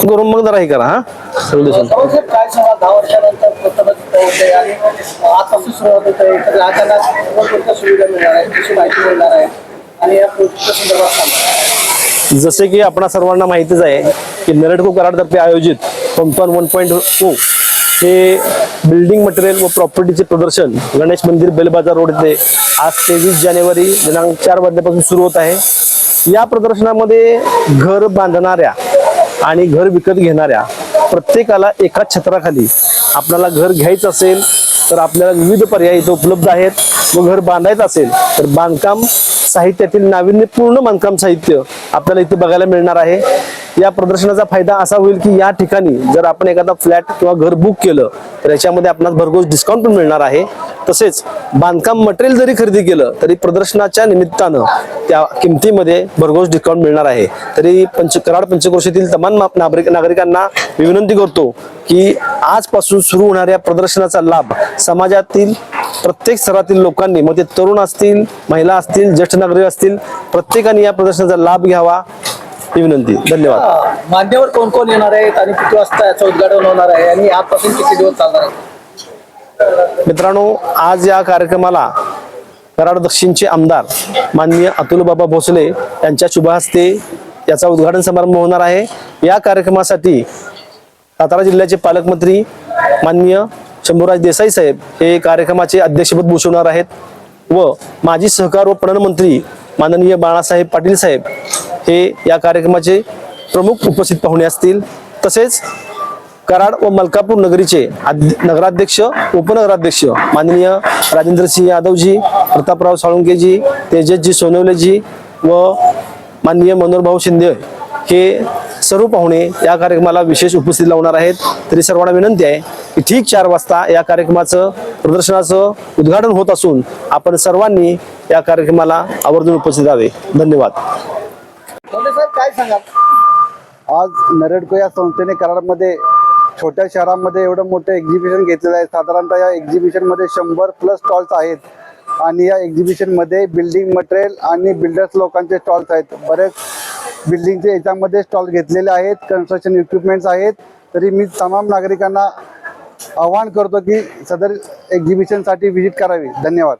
करून मग जरा हे करा हा सोल्युशन. काय सांगा 10 वर्षानंतर प्रथमच होते आणि आजपासून सुरुवात होत आहे, तर ग्राहकांना कोणत्या सुविधा मिळणार आहे, कशी माहिती मिळणार आहे आणि या प्रोजेक्टच्या संदर्भात सांगा. जसे की आपणा सर्वांना माहितीच आहे की नरेडको कराडतर्फे आयोजित पंपन 1.0 हे बिल्डिंग मटेरियल व प्रॉपर्टीचे प्रदर्शन गणेश मंदिर बेलबाजार रोड येथे आज 23 जानेवारी दिनांक 4 वाजल्यापासून सुरू होत आहे. या प्रदर्शनामध्ये घर बांधणाऱ्या आणि घर विकत घेणाऱ्या प्रत्येकाला एकाच छत्राखाली आपल्याला घर घ्यायचं असेल तर आपल्याला विविध पर्याय इथे उपलब्ध आहेत व घर बांधायचं असेल तर बांधकाम साहित्यातील नाविन्यपूर्ण बांधकाम साहित्य आपल्याला इथे बघायला मिळणार आहे. या प्रदर्शनाचा फायदा असा होईल की या ठिकाणी जर आपण एखादा फ्लॅट किंवा घर बुक केलं तर याच्यामध्ये आपल्याला भरघोस डिस्काउंट पण मिळणार आहे. तसेच बांधकाम मटेरियल जरी खरेदी केलं तरी प्रदर्शनाच्या निमित्तानं त्या किमतीमध्ये भरघोस डिस्काउंट मिळणार आहे. तरी कराड पंचक्रोशीतील तमाम नागरिकांना मी विनंती करतो की आजपासून सुरू होणाऱ्या प्रदर्शनाचा लाभ समाजातील प्रत्येक स्तरातील लोकांनी, मग ते तरुण असतील, महिला असतील, ज्येष्ठ नागरिक असतील, प्रत्येकाने या प्रदर्शनाचा लाभ घ्यावा ही विनंती. धन्यवाद. मान्यवर कोण कोण येणार आहेत आणि किती वाजता याचं उद्घाटन होणार आहे आणि आजपासून किती दिवस चालणार आहे? मित्रांनो, आज या कार्यक्रमाला कराड दक्षिणचे आमदार माननीय अतुल बाबा भोसले यांच्या शुभ हस्ते याचा उद्घाटन समारंभ होणार आहे. या कार्यक्रमासाठी सातारा जिल्ह्याचे पालकमंत्री माननीय शंभूराज देसाई साहेब हे कार्यक्रमाचे अध्यक्षपद भूषवणार आहेत व माजी सहकार व पणन मंत्री माननीय बाळासाहेब पाटील साहेब हे या कार्यक्रमाचे प्रमुख उपस्थित पाहुणे असतील. तसेच कराड व मलकापूर नगरीचे नगराध्यक्ष उपनगराध्यक्ष माननीय राजेंद्रसिंह यादवजी, प्रतापराव साळुंकेजी, तेजसजी सोनवलेजी व माननीय मनोहरभाऊ शिंदे हे सर्व पाहुणे या कार्यक्रमाला विशेष उपस्थित लावणार आहेत. तरी सर्वांना विनंती आहे की ठीक 4 वाजता या कार्यक्रमाचं प्रदर्शनाचं उद्घाटन होत असून आपण सर्वांनी या कार्यक्रमाला आवर्जून उपस्थित राहावे. धन्यवाद. साहेब काय सांगा? आज नरेडको या संस्थेने कराडमध्ये छोट्या शहरांमध्ये एवढं मोठं एक्झिबिशन घेतलेलं आहे. साधारणतः या एक्झिबिशनमध्ये 100+ स्टॉल्स आहेत आणि या एक्झिबिशनमध्ये बिल्डिंग मटेरियल आणि बिल्डर्स लोकांचे स्टॉल्स आहेत. बरेच बिल्डिंगचे याच्यामध्ये स्टॉल घेतलेले आहेत, कन्स्ट्रक्शन इक्विपमेंट्स आहेत. तरी मी तमाम नागरिकांना आवाहन करतो की सदर एक्झिबिशनसाठी व्हिजिट करावी. धन्यवाद.